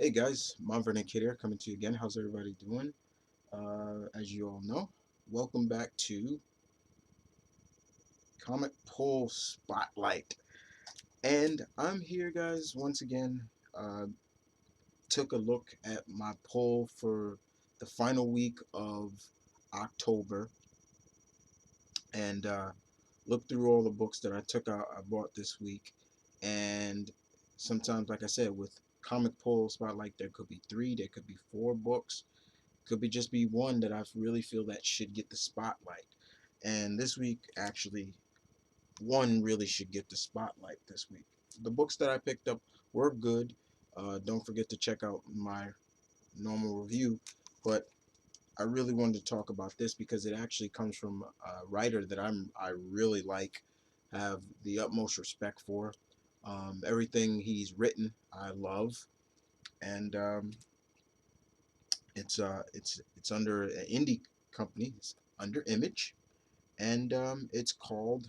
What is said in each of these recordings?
Hey guys, Monvern and Kid here coming to you again. How's everybody doing? As you all know, welcome back to Comic Pull Spotlight. And I'm here, guys, once again. Took a look at my poll for the final week of October and looked through all the books that I bought this week. And sometimes, like I said, with Comic Pull Spotlight, there could be three, there could be four books. Could be just be one that I really feel that should get the spotlight. And this week, actually, one really should get the spotlight this week. The books that I picked up were good. Don't forget to check out my normal review. But I really wanted to talk about this because it actually comes from a writer that I really like, have the utmost respect for. Everything he's written, I love, and it's under an indie company. It's under Image, and it's called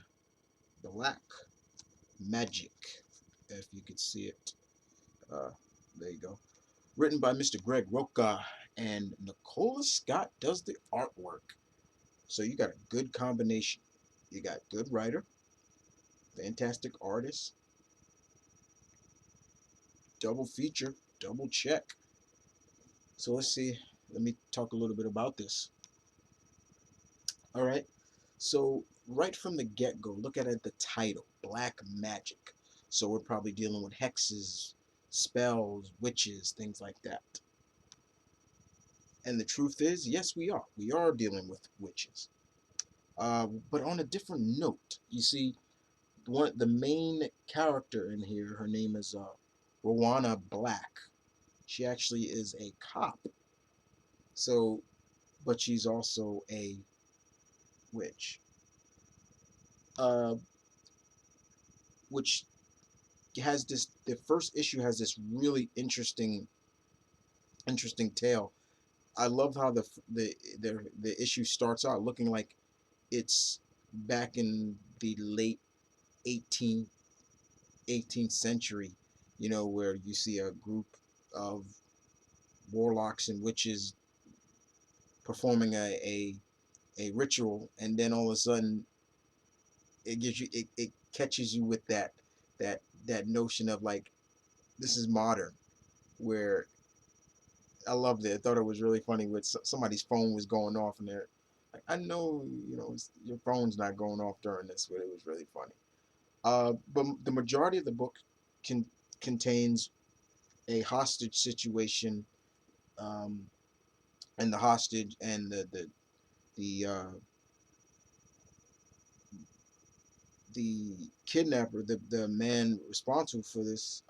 Black Magick. If you could see it, uh, there you go. Written by Mr. Greg Rucka, and Nicola Scott does the artwork. So you got a good combination. You got good writer, fantastic artist, double feature, double check. So let's see. Let me talk a little bit about this. All right. So right from the get-go, look at it, the title, Black Magick. So we're probably dealing with hexes, spells, witches, things like that. And the truth is, yes, we are. We are dealing with witches. But on a different note, you see, the main character in here, her name is Rowana Black. She actually is a cop. So, but she's also a witch. Uh, which has this, the first issue has this really interesting tale. I love how the issue starts out looking like it's back in the late 18th 18th century, where you see a group of warlocks and witches performing a ritual, and then all of a sudden it catches you with that notion of like, this is modern, where I loved it. I thought it was really funny with somebody's phone was going off, and they're like, I know, your phone's not going off during this, but it was really funny. But the majority of the book can contains a hostage situation, um, and the hostage and the the kidnapper, the man responsible for this,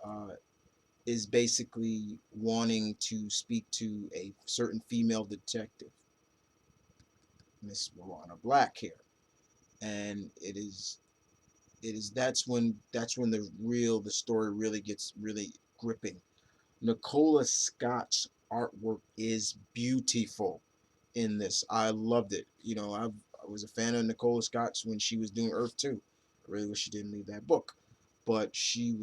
is basically wanting to speak to a certain female detective, Miss Rowana Black here, and it is that's when the story really gets really gripping. Nicola Scott's artwork is beautiful in this. I loved it. I was a fan of Nicola Scott's when she was doing Earth 2. I really wish she didn't leave that book, but she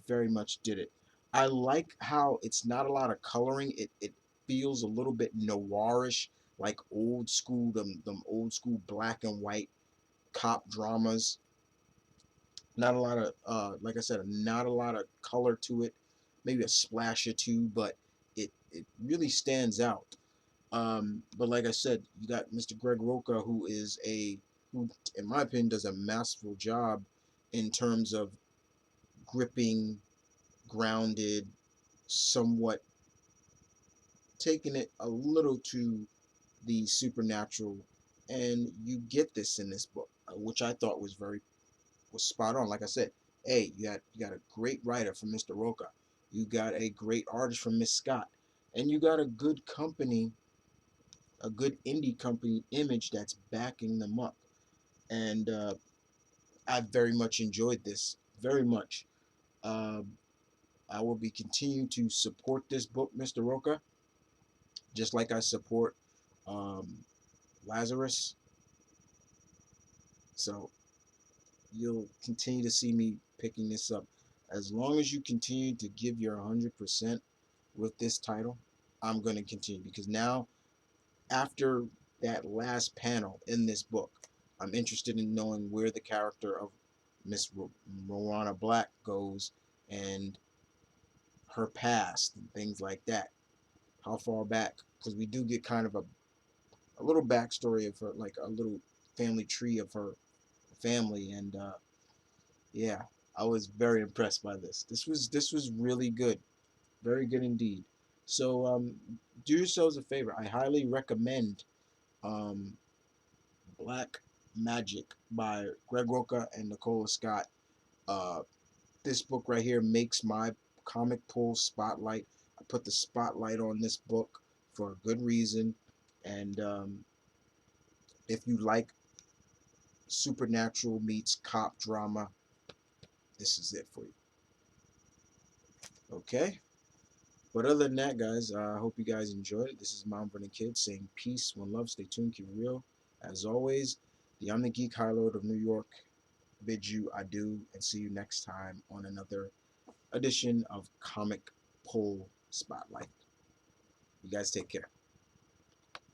very much did it. I like how it's not a lot of coloring. It feels a little bit noirish, like old school, them old school black and white cop dramas. Not a lot of, like I said, not a lot of color to it. Maybe a splash or two, but it really stands out. But like I said, you got Mr. Greg Roca, who, in my opinion, does a masterful job in terms of gripping, grounded, somewhat taking it a little to the supernatural, and you get this in this book, which I thought was spot on. Like I said, hey, you got a great writer from Mr. Roca, you got a great artist from Miss Scott, and you got a good indie company, Image, that's backing them up. And I very much enjoyed this, very much. Uh, I will be continuing to support this book, Mr. Roca, just like I support um, Lazarus. So you'll continue to see me picking this up. As long as you continue to give your 100%, with this title, I'm going to continue because now, after that last panel in this book, I'm interested in knowing where the character of Miss Moana Black goes and her past and things like that. How far back? Because we do get kind of a little backstory of her, like a little family tree of her family, and yeah, I was very impressed by this. This was really good, very good indeed. So do yourselves a favor. I highly recommend um, Black Magick by Greg Rucka and Nicola Scott. Uh, this book right here makes my comic pull spotlight. I put the spotlight on this book for a good reason, and if you like supernatural meets cop drama, this is it for you. Okay? But other than that, guys, I hope you guys enjoyed it. This is Mom Vernon Kid saying peace, one love, stay tuned, keep it real. As always, the I'm the Geek High Lord of New York bids you adieu and see you next time on another edition of Comic Pull Spotlight. You guys take care.